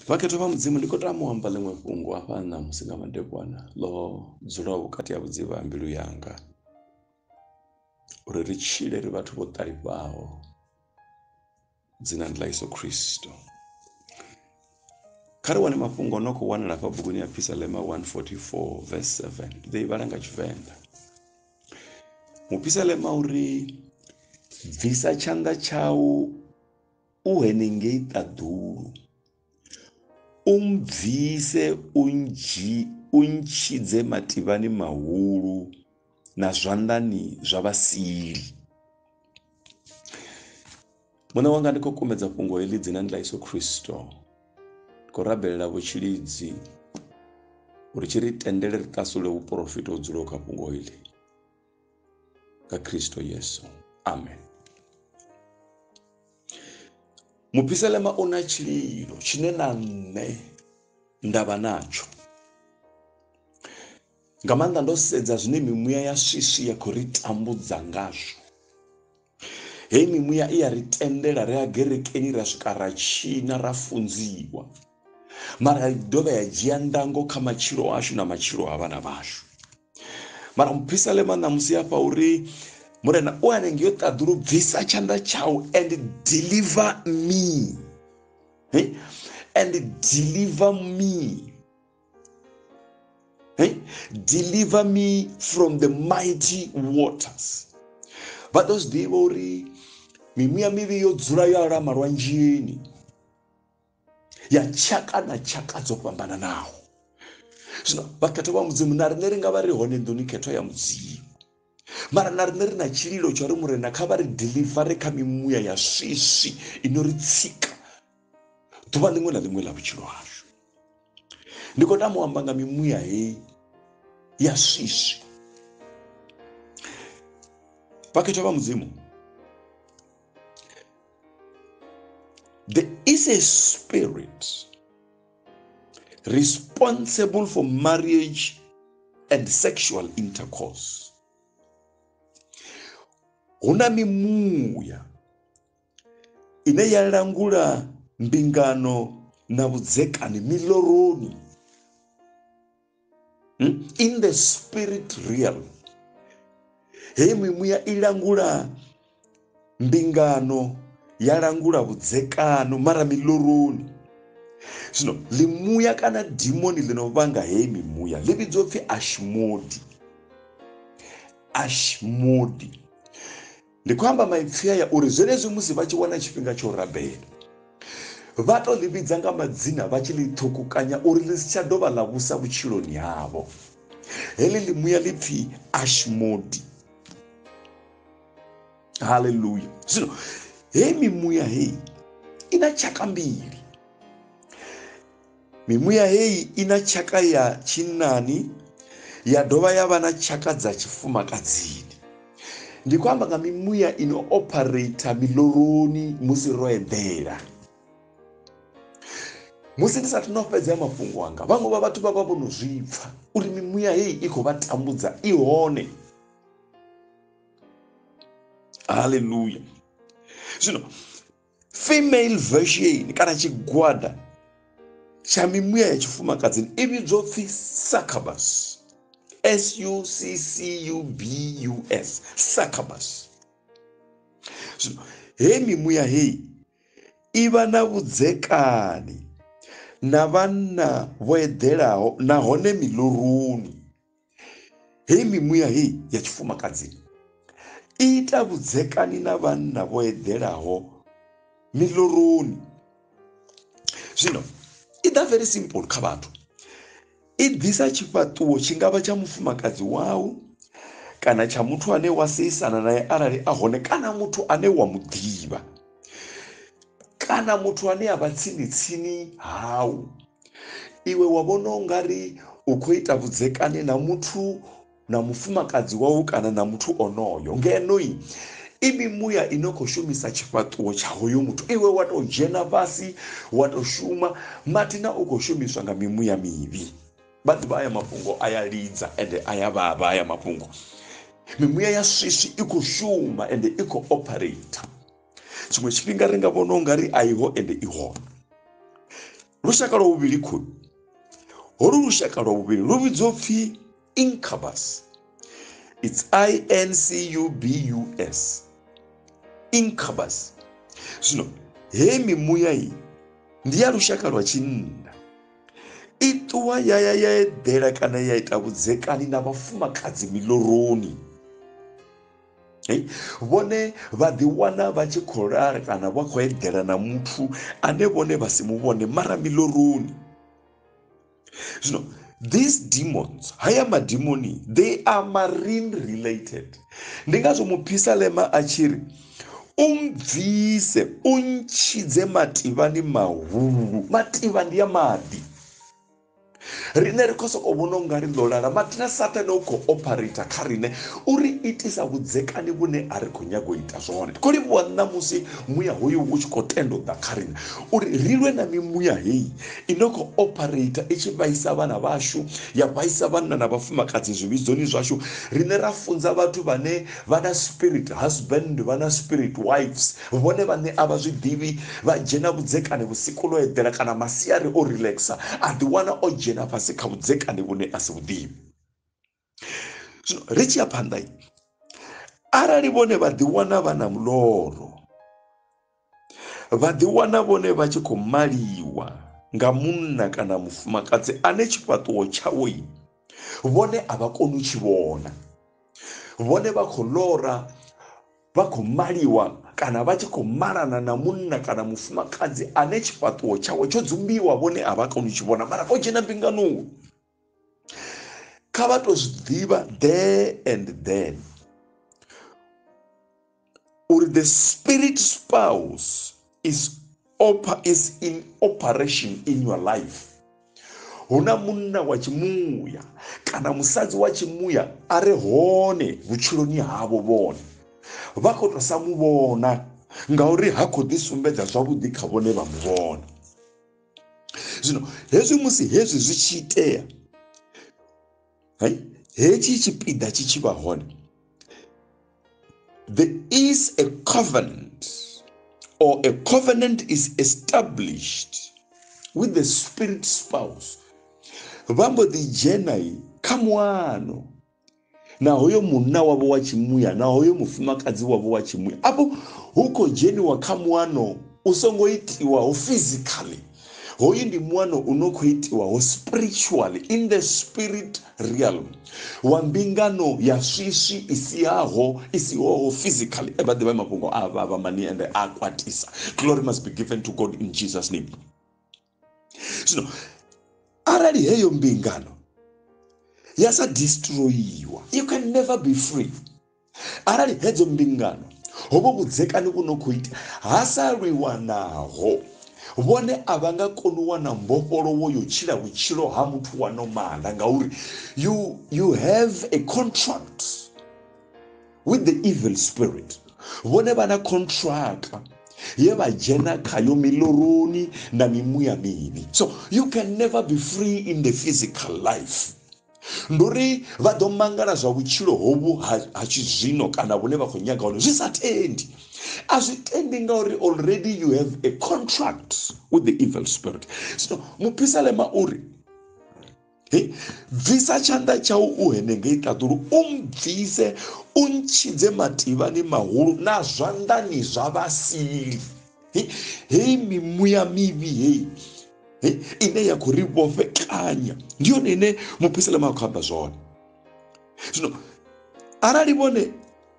Vakati va mudzimu ndiko tamuhamba limwe fhungo hafhana musinga madekwana lo dzula vhukati ha vhudzivha ha mbilu yanga uri ri tshile ri vhathu vho ṱalifhaho dzinani ḽa Yesu Kristo. Kha ri wane mafhungo no khou wanala afha buguni ya Psalm 144 verse 7 ḓi i vhala nga Tshivenḓa. Psalm uri bvisa tshanḓa tshau u henengei ṱaḓulu, bvise untshidze mativhani mahulu na zwanḓani zwa vhasili. Muna wanga ndi khou kumedza fhungo heḽi dzinani ḽa Yesu Kristo. Ndi khou rabelela vhutshilidzi uri tshi ri tendele ri ṱasule vhuprofita ho dzulaho kha fhungo heḽi nga Kristo Yesu. Amen. Muphisalema una tshililo tshine na nṋe ndavha natsho. Nga maanḓa ndo sedza zwine mimuya ya swiswi ya khou ri tambudza ngazwo. Hei mimuya i ya ri tendela ri ya gerekeni ra swika ra tshina ra funziwa, mara i dovha ya dzhia ndango kha matshilo ashu na matshilo a vhana vashu. Mara muphisalema ṋamusi hafha uri murena u hanengei ṱaḓulu, bvisa tshanḓa tshau and deliver me. And deliver me. Deliver me from the mighty waters. Vha ḓo zwi ḓivha uri mimuya mivhi yo dzula yo alama lwanzheni ya tshaka na tshaka dzo fhambananaho. Zwino vhakhetho vha mudzimu na riṋe ri nga vha ri hone nḓuni khetho ya mudzimu, mara na riṋe ri na tshililo tsho ri murena kha vha ri diḽivare kha mimuya ya swiswi ino ri tsika ḓuvha ḽiṅwe na ḽiṅwe ḽa vhutshilo hashu. Ndi khou tama u amba nga mimuya heyi ya swiswi. Vhakhetho vha mudzimu, there is a spirit responsible for marriage and sexual intercourse. Huna mimuya ine ya langula mbingano na vhudzekani miloroni, in the spirit realm. Hei mimuya i langula mbingano, ya langula vhudzekano mara miloroni. Zwino limuya kana demoni lino vhanga hei mimuya ḽi vhidzwa upfhi ashmodi. Ashmodi ndi khou amba maipfhi aya uri zwenezwi musi vha tshi wana tshifhinga tsha u rabela vha to ḽi vhidza nga madzina vha tshi ḽi ṱhukhukanya uri ḽi si tsha dovha ḽa vhusa vhutshiloni havho. Heḽi limuya ḽi pfhi ashmodi. Haleluya. Zwino hei mimuya hei ina tshaka mbili. Mimuya hei ina tshaka ya tshinnani ya dovha ya vha na tshaka dza tshifumakadzini. Ndi khou amba nga mimuya ino operate miloroni musi ro eḓela. Musi ndi sathu no fhedza mafhungo anga, vhaṅwe vha vhathu vha vha vho no zwipfa uri mimuya hei i khou vha tambudza i hone. Haleluya. Zwino female version kana tshigwada tsha mimuya ya tshifumakadzini i vhidzwa upfhi succubus. succubus. Succubus. Zwino hei mimuya hei i vha na vhudzekani na vhanna vho eḓelaho nahone miloroni. Hei mimuya hei ya tshifumakadzini i ita vhudzekani na vhanna vho eḓelaho miloroni. Zwino i ḓa very simple kha vhathu. I ḓisa tshifhaṱuwo tshi ngavha tsha mufumakadzi wau kana tsha muthu ane wa seisana naye arali a hone, kana muthu ane wa muḓivha, kana muthu ane a vha tsini tsini hau. Iwe wa vhona ungari u khou ita vhudzekani na muthu, na mufumakadzi wau kana na muthu onoyo, ngeno i mimuya ino khou shumisa tshifhaṱuwo tsha hoyo muthu. Iwe wa to dzhena fhasi wa to shuma, matina u khou shumiswa nga mimuya mivhi. Vha ḓivha aya mafhungo aya lidza ende aya vhavha aya mafhungo. Mimuya ya swiswi i khou shuma ende i khou operate. Tshiṅwe tshifhinga ri nga vhona ungari a iho ende i hone. lushaka lwa vhuvhili khoi holu lushaka lwa vhuvhili lu vhidzwa upfhi incubus. It's incubus, incubus. Zwino he mimuya iyi ndi ya lushaka lwa tshinna, i ṱuwa ya eḓela kana ya ita vhudzekani na vhafumakadzi miloroni. Vhone vha ḓi wana vha tshi khou lala kana vha khou eḓela na muthu ane vhone vha si mu vhone mara miloroni. Zwino these demons, haya madimoni, they are marine related. Ndi ngazwo muphisalema a tshiri umbvise untshidze mativhani mahulu. Mativha ndi ya maḓi. Rine ri khou sokou vhona ungari ḽo lala matina Satan u khou operator kha rine uri itisa vhudzekani vhune a ri khou nyaga u ita zwone. Khou livhuwa ṋamusi muya hoyu u tshi khou tenda u ḓa kha rine uri ri lwe na mimuya heyi ino khou operator i tshi vhaisa vhana vhashu, ya vhaisa vhanna na vhafumakadzi zwivhidzoni zwashu. Rine ra funza vhathu vhane vha na spirit husband, vha na spirit wives, vhone vhane a vha zwi ḓivhi vha dzhena vhudzekani vhusiku ḽo eḓela kana masiari o relaxa a ḓi wana o dzhena fhasi kha vhudzekani vhune a si vhuḓivhi. Zwino ri tshi ya phanḓa arali vhone vha ḓi wana vha na muloro, vha ḓi wana vhone vha tshi khou maliwa nga munna kana mufumakadzi ane tshifhaṱuwo tshawe vhone a vha koni u tshi vhona, vhone vha khou lora vha khou maliwa kana vha tshi khou malana na munna kana mufumakadzi ane tshifhaṱuwo tshawe tsho dzumbiwa vhone a vha koni u tshi vhona mara o dzhena mbinganoni. Kha vha tou zwi ḓivha there and then uri the spirit spouse is in operation in your life. Huna munna wa tshimuya kana musadzi wa tshimuya a re hone vhutshiloni havho vhone, vha khou tou sa muvhona ngauri ha khou ḓi sumbedza zwavhuḓi kha vhone vha muvhona. Zwino hezwi musi hezwi zwi tshi itea, hetshi tshipiḓa tshi tshi vha hone, there is a covenant or a covenant is established with the spirit spouse. Vha mbo ḓi dzhena kha muano na hoyo munna wavho wa tshimuya na hoyo mufumakadzi wavho wa tshimuya. Afho hu khou dzheniwa kha muano u songo itiwaho physically. Hoyu ndi muano uno khou itiwaho spiritually, in the spirit realm, wa mbingano ya swiswi isihoho physically. Ebaḓivha mafhungo a vhavha mani ende a kwatisa. Glory must be given to God in Jesus name. Zwino arali heyo mbingano yasa destroyiwa, you can never be free. Arali hedzo mbingano hobo vhudzekani vhuno khou ita hasaliwa naho, vhone a vha nga koni u wana mbofholowo yo tshila vhutshilo ha muthu wa nomala ngauri you have a contract with the evil spirit. Vhone vha na contract ye vha dzhena khayo miloroni na mimuya mivhi. So you can never be free in the physical life. Nduri vha ḓo mangala zwa vhutshilo hovhu ha tshizwino kana vhune vha khou nyaga hone zwi sa tendi. A zwi tendi ngauri already you have a contract with the evil spirit. So muphisalema uri bvisa tshanḓa tshau u henengei ṱaḓulu umbvise untshidze mativhani mahulu na zwanḓani zwa vhasili. Hei mimuya mivhi hei ine ya khou ri vhofhekanya ndi yone ine muphisalema a khou amba zwone. Zwino arali vhone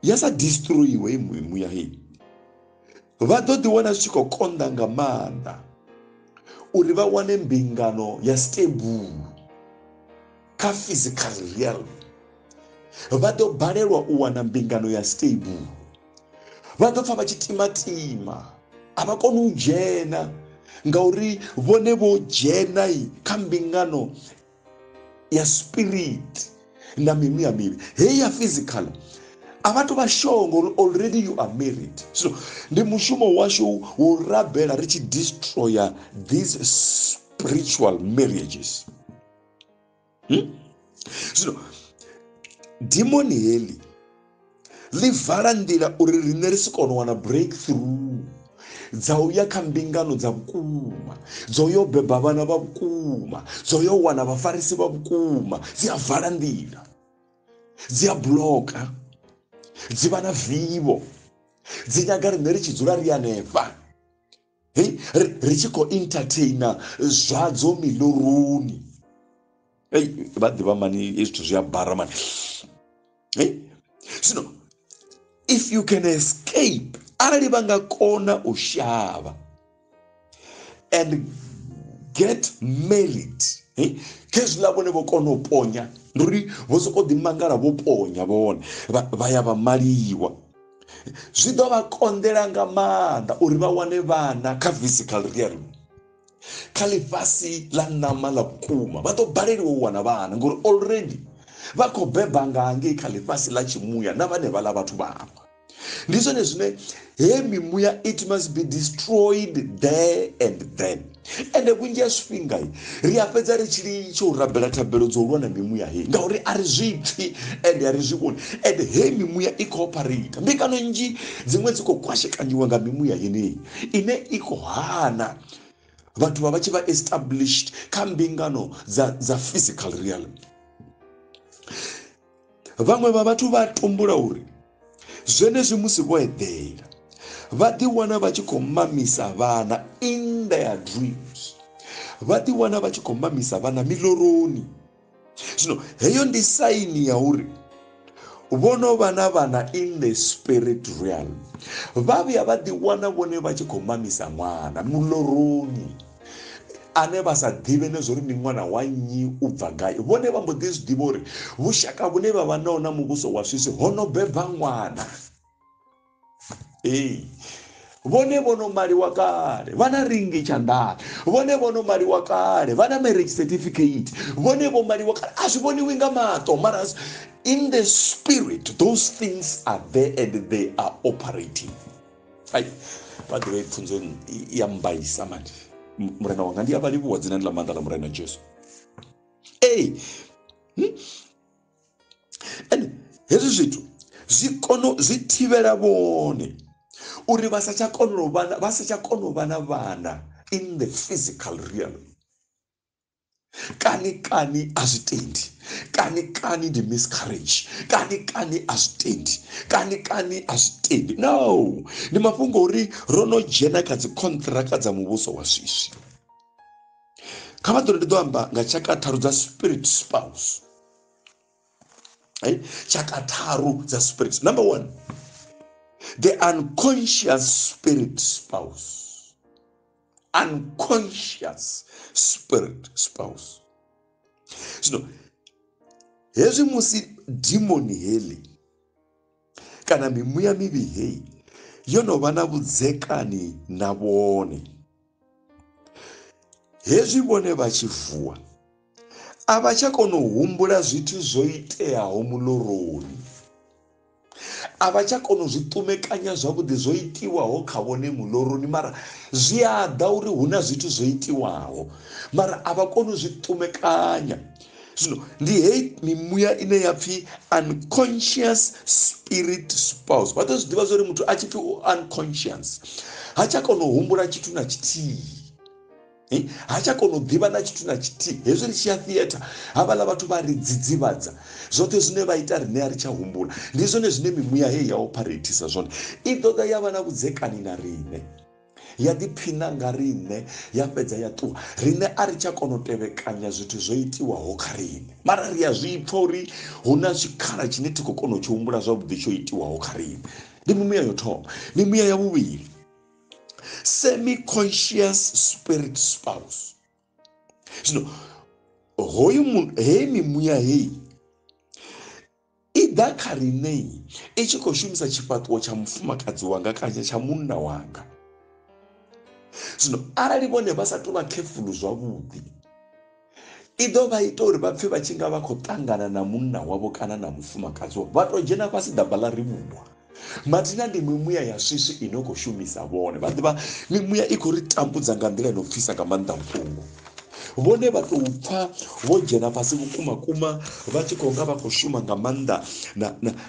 ya sa destroyiwe hei mimuya hei, vha ḓo ḓi wana zwi tshi khou konḓa nga maanḓa uri vha wane mbingano ya stable kha physical realm. Vha ḓo balelwa u wana mbingano ya stable. Vha ḓo pfa vha tshi timatima, a vha koni u dzhena ngauri vhone vho dzhena kha mbingano ya spirit na mimuya mivhi. Hei ya physical a vha tou vha shongo, already you are married. So ndi mushumo washu wo rabela ri tshi destroya these spiritual marriages. Zwino demoni heḽi ḽi vala nḓila uri riṋe ri si kone u wana breakthrough dzauya kha mbingano dza vhukuma, dzoyo beba vhana vha vhukuma, dzoyo wana vhafarisi vha vhukuma, dzi a vala nḓila, dzi a bloka, dzi vha na vivho, dzi nyaga riṋe ri tshi dzula ri hanefha ri tshi khou entertaina zwadzo miloroni. Vha ḓivha mani zwithu zwi a bara mani. Zwino if you can escape, arali vha nga kona u shavha and get married, khezwiḽa vhone vho kona u ponya, ndi uri vho sokou ḓimangala vho ponya vhone vha ya vha maliwa, zwi ḓo vha konḓela nga maanḓa uri vha wane vhana kha physical realm, kha ḽifhasi ḽa ṋama ḽa vhukuma. Vha ḓo baleliwa u wana vhana ngori already vha khou beba nga hangei kha ḽifhasi ḽa tshimuya na vhane vha ḽa vhathu vhavho. Ndi zwone zwine he mimuya, it must be destroyed there and then. Ende vhunzhi ha zwifhinga ri a fhedza ri tshi litsha u rabela thabelo dzo lwa na mimuya hei ngauri a ri zwi pfhi ende a ri zwi vhoni. Ende he mimuya i khou operate, mbingano nnzhi dziṅwe dzi khou kwashekanyiwa nga mimuya yeneyi ine i khou hana vhathu vha tshi vha established kha mbingano dza physical realm. Vhaṅwe vha vhathu vha tumbula uri zwenezwi musi vho eḓela vha ḓi wana vha tshi khou mamisa vhana in their dreams, vha ḓi wana vha tshi khou mamisa vhana miloroni. Zwino heyo ndi saini ya uri vhono vha na vhana in the spirit realm, vha vhuya vha ḓi wana vhone vha tshi khou mamisa ṅwana muloroni ane vha sa ḓivhe ne zwo ri ndi ṅwana wa nnyi u bva gai. Vhone vha mbo ḓi zwi ḓivha uri vhushaka vhune vha vha naho na muvhuso wa swiswi ho no beba ṅwana. Vhone vhono maliwa kale, vha na ringi tshanḓani, vhone vhono maliwa kale, vha na marriage certificate, vhone vho maliwa kale, a zwi vhoniwi nga maṱo, mara in the spirit those things are there and they are operating. Vha ḓivhe pfunzo ya mbaisa mani. Murena wanga ndi a vha livhuwa dzina ḽa maanḓa ḽa murena Jesu. And hezwi zwithu zwi thivhela vhone uri vha sa tsha kona u vha na vhana in the physical realm. Kani a zwi tendi, kani ndi miscarriage, kani a zwi tendi, kani a zwi tendi. No, ndi mafhungo uri ro no dzhena kha dzi kontraka dza muvhuso wa swiswi. Kha vha ḓo ndi ḓo amba nga tshaka tharu dza spirit spouse. Tshaka tharu dza spirit. Number 1, the unconscious spirit spouse. Unconscious spirit spouse. Zwino hezwi musi demoni heli kana mimuya mivhi hei yo no vha na vhudzekani na vhone, hezwi vhone vha tshi vuwa a vha tsha kona u humbula zwithu zwo iteaho muloroni, a vha tsha kona u zwi ṱumekanya zwavhuḓi zwo itiwaho kha vhone muloroni, mara zwi a ḓa uri hu na zwithu zwo itiwaho mara a vha koni u zwi ṱumekanya. Zwino ndi hei mimuya ine ya pfhi unconscious spirit spouse. Vha ḓo zwi ḓivha zwa uri muthu a tshi pfhi unconscious ha tsha kona u humbula tshithu na tshithihi, ha tsha kona u ḓivha na tshithu na tshithihi. Hezwi ri tshi ya theatre havhaḽa vhathu vha ri dzidzivhadza, zwoṱhe zwine vha ita riṋe a ri tsha humbula. Ndi zwone zwine mimuya hei ya operathisa zwone. I ḓo ḓa ya vha na vhudzekani na riṋe, ya ḓiphina nga riṋe, ya fhedza ya ṱuwa. Riṋe a ri tsha kona u tevhekanya zwithu zwo itiwaho kha riṋe, mara ri a zwi pfha uri hu na tshikhala tshine thi khou kona u tshi humbula zwavhuḓi tsho itiwaho kha riṋe. Ndi mimuya yo thoma. Mimuya ya vhuvhili, semi-conscious spirit spouse. Zwino hei mimuya hei i ḓa kha riṋe i tshi khou shumisa tshifhaṱuwo tsha mufumakadzi wanga kana tsha munna wanga. Zwino arali vhone vha sa tou vha khefulu zwavhuḓi, i ḓo vha ita uri vha pfhe vha tshi nga vha khou ṱangana na munna wavho kana na mufumakadzi wavho, vha tou dzhena fhasi ḓaba ḽa rivhuwa. Mathina ndi mimuya ya swiswi ino khou shumisa vhone. Vha ḓivha mimuya i khou ri tambudza nga nḓila ino pfisa nga maanḓa vhuṱungu. Vhone vha tou pfha vho dzhena fhasi vhukuma vha tshi khou nga vha khou shuma nga maanḓa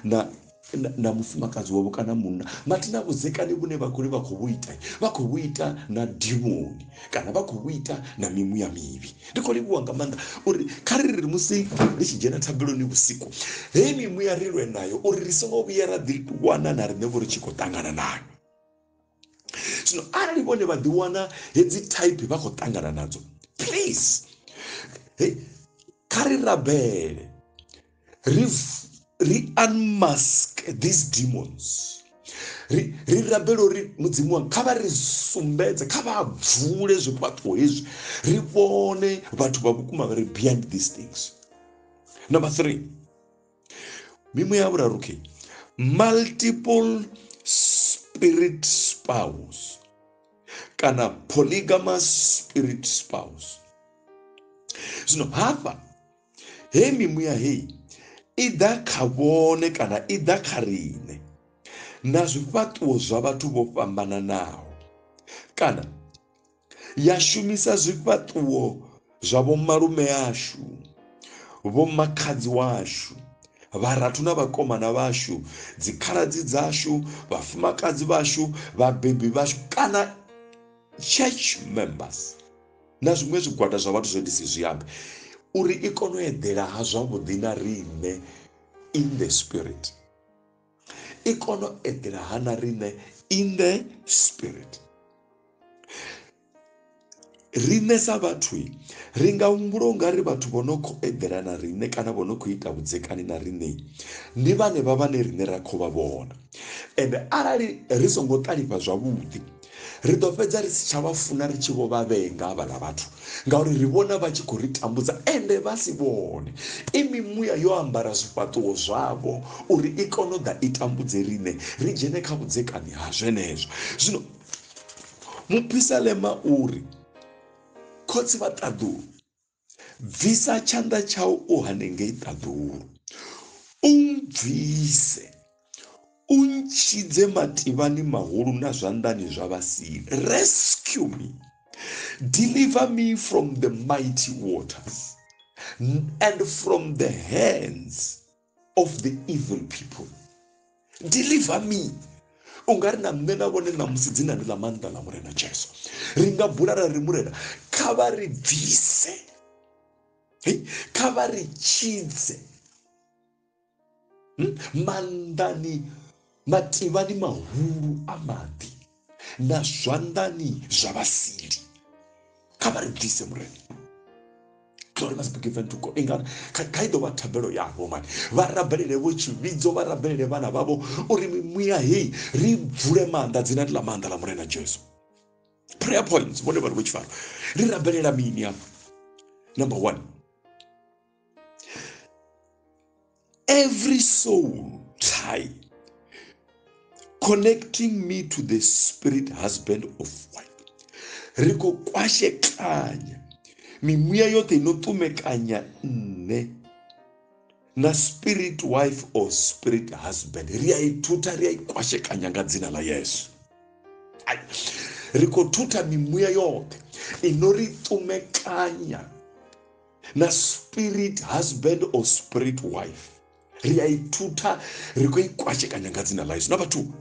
na na mufumakadzi wavo kana munna matina vhudzekani vhune vakuri vakhuita na demoni kana vakhuita na mimuya mivhi. Ndiko livhuwa nga maanḓa uri kha ri ri musi ri tshi dzhena thabeloni vhusiku hei mimuya ri lwe nayo uri ri songo vhuya ra ḓi wana na riṋe vho ri tshi khou ṱangana nayo. Zwino arali vhone vha ḓi wana hedzi type vha khou ṱangana nadzo, please kha ri rabele ri unmask these demons. Ri rabele uri mudzimu wanga kha vha ri sumbedze, kha vha bvule zwifhaṱuwo hezwi ri vhone vhathu vha vhukuma vha ri behind these things. Number 3, mimuya ya vhuraru, multiple spirit spouse kana polygamous spirit spouse. Zwino hafha hei mimuya hei i ḓa kha vhone kana i ḓa kha riṋe na zwifhaṱuwo zwa vhathu vho fhambananaho, kana ya shumisa zwifhaṱuwo zwa vho malume ashu, vho makhadzi washu, vharathu na vhakomana vashu, dzikhaladzi dzashu, vhafumakadzi vashu, vhabebi vashu, kana church members na zwiṅwe zwigwada zwa vhathu zwo ndi si zwi ambe, uri i kone u eḓela ha zwavhuḓi na riṋe in the spirit. I kone u eḓela ha na riṋe in the spirit. Riṋe sa vhathu ri nga humbula ungari vhathu vho no khou eḓela na riṋe kana vho no khou ita vhudzekani na riṋe ndi vhanevha vhane riṋe ra khou vha vhona, ende arali ri songo ṱalifha zwavhuḓi ri ḓo fhedza ri si tsha vha funa ri tshi vho vha vhenga havhaḽa vhathu, ngauri ri vhona vha tshi khou ri tambudza ende vha si vhone. I mimuya yo ambara zwifhaṱuwo zwavho uri i kone u ḓa i tambudze riṋe ri dzhene kha vhudzekani ha zwenezwo. Zwino mupisalema uri khotsi vha ṱaḓulu, bvisa tshanḓa tshau u hanengei ṱaḓulu, bvise untshidze mativhani mahulu na zwanḓani zwa vhasili. Rescue me, deliver me from the mighty waters and from the hands of the evil people. Deliver me. Ungari na nṋe na vhone ṋamusi dzina ndi ḽa maanḓa ḽa murena Jesu ri nga bula ra ri murena kha vha ri bvise, kha vha ri tshidze mativhani mahulu a maḓi na zwanḓani zwa vhasili. Kha vha ri bvise murena. Glory must be given to God. Ingani kha i ḓo vha thabelo yavho mani, vha rabelele vho tshivhidzo, vha rabelele vhana vhavho uri mimuya hei ri bvule maanḓa dzina ndi ḽa maanḓa ḽa murena Jesu. Prayer points vhone vha ri vho Tshifaro ri rabelela mini hafha? Number 1, every soul tie connecting me to the spirit husband of wife. Ri khou kwashekanya mimuya yote inotumekanya nne na spirit wife or spirit husband, ri a ituta ri a ikwashekanya nga dzina la Yesu. Ri khou tuta mimuya yote inoritumekanya na spirit husband or spirit wife, ri a ituta ri khou ikwashekanya nga dzina la Yesu. Number 2,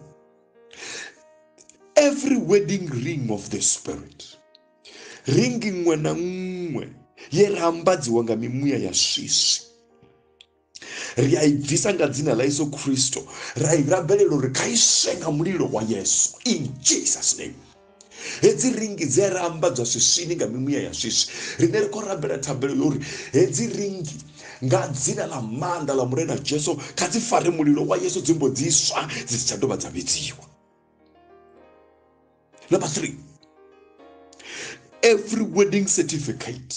every wedding ring of the spirit, ringi nwe na nwe ye ra ambadziwa nga mimuya ya swiswi, ri a i bvisa nga dzina la Yesu Kristo, ra i rabelela uri kha iswe nga mulilo wa Yesu in Jesus name. Hedzi ringi dze ra ambadzwa swiswini nga mimuya ya swiswi, riṋe ri khou rabela thabelo yori hedzi ringi nga dzina la maanḓa ḽa murena Jesu kha dzi fare mulilo wa Yesu, dzimbo dziswa dzi si tsha dovha dza vhidziwa. Number 3, every wedding certificate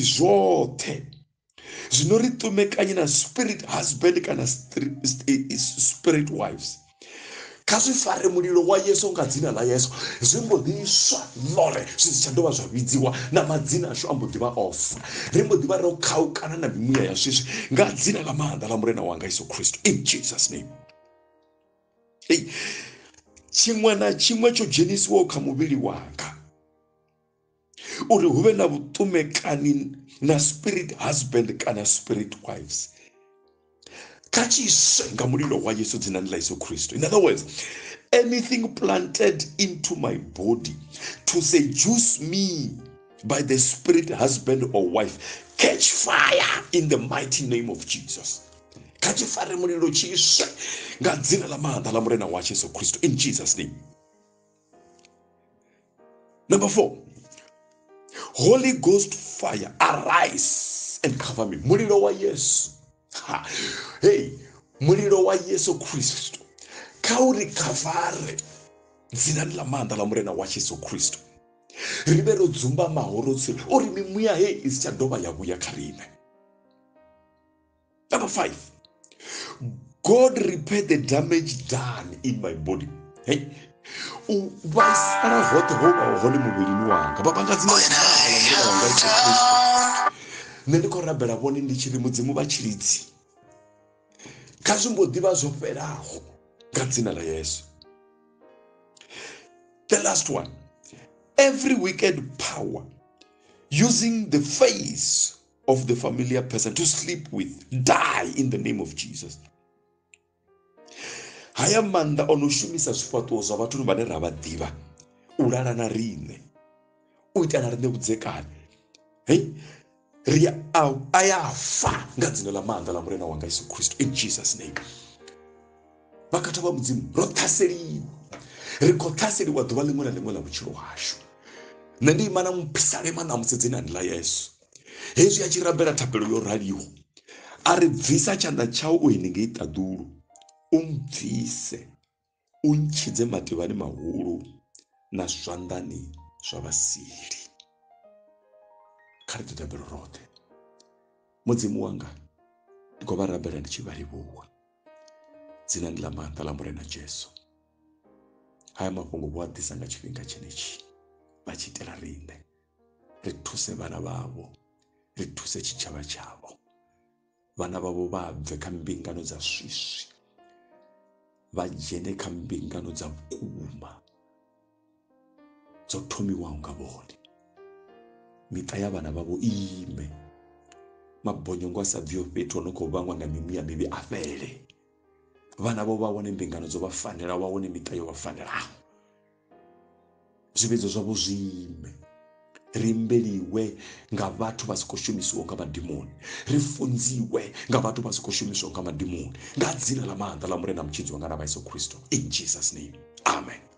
zwoṱhe zwino ri tumekanye na spirit husband kana spirit wives, kha zwi fare mulilo wa Yesu nga dzina la Yesu, zwimbo ḓiswa ḽore zwi si tsha dovha zwa vhidziwa na madzina ashu a mbo ḓivha off, ri mbo ḓivha ro khaukana na mimuya ya swiswi nga dzina la maanḓa ḽa murena wanga Yesu Kristo in Jesus name. Tshiṅwe na tshiṅwe tsho dzhenisiwaho kha muvhili wanga uri hu vhe na vhutumekani na spirit husband kana spirit wives, kachiswe ngamulilo wa Yesu dzinani la Yesu Kristu. In other words, anything planted into my body to seduce me by the spirit, husband or wife, catch fire in the mighty name of Jesus. Catch fire mulilo chiswe ngadzina la manda la murena wa Yesu Kristu, in Jesus' name. Number 4, Holy Ghost fire, arise and cover me. Mulilo wa Yesu. Hey, mulilo wa Yesu Kristu kauri kavare dzinani la manda la murena wa Yesu Kristu rivero dzumba mahorotsiro uri mimuya hey isichadova yavuya karime. Number 5, God repair the damage done in my body. Hey, vasara hote hova hone muviri wanga vapangadzina la murena wa Yesu Kristu nendikorabhera vone ndichiri mudzimu vachiridzi kazvimbodiva zvoperaho ngadzina la Yesu. The last one, every wicked power using the face of the familiar person to sleep with, die in the name of Jesus. Haya manda onoshumisa zvifato zva vatunu vane ravadiva urara narine uita narine kudzekana hey ria ayafa ngadzina la manda la murena wanga Yesu Kristu, in Jesus' name. Vakatava mudzimu rotaseriwa rikotaseriwa dhuva limwe na limwe la vuchiro hwashu nendimana mupisare mana musedzinani la Yesu. Hezvi achirambira tapelo yoraliwa aribvisa chanda chao uhinenge itaduru umbvise unchidze mativani mahuru nazvandani zvavasiri kari tapelo rote mudzimu wanga ndikovarambira ndichivarivuwa dzinani la manda la murena Jesu. Haya mafungo voadhisanga chifhinga chenechi vachitela rinde rituse vana vavo, rituse chichava chavo, vana vavo vabve kambingano dza swiswi vajene kambingano dza kuma dzotomiwa ungavoni. Mita yavana vavo ime mabhonyongo asabviwo petu anokovangwa namimuya mivi afere. Vana vavo vaone mbingano dzovafanira, vaone mita yovafaniraho, zvivedzo zvavo zviime, rimberiwe ngavatu vasikoshumiswa ngamadhimoni, rifunziwe ngavatu vasikoshumiswa ngamadhimoni. Ngadzina la manda la murena muchidzi wanga Yesu Kristu, in Jesus' name. Amen.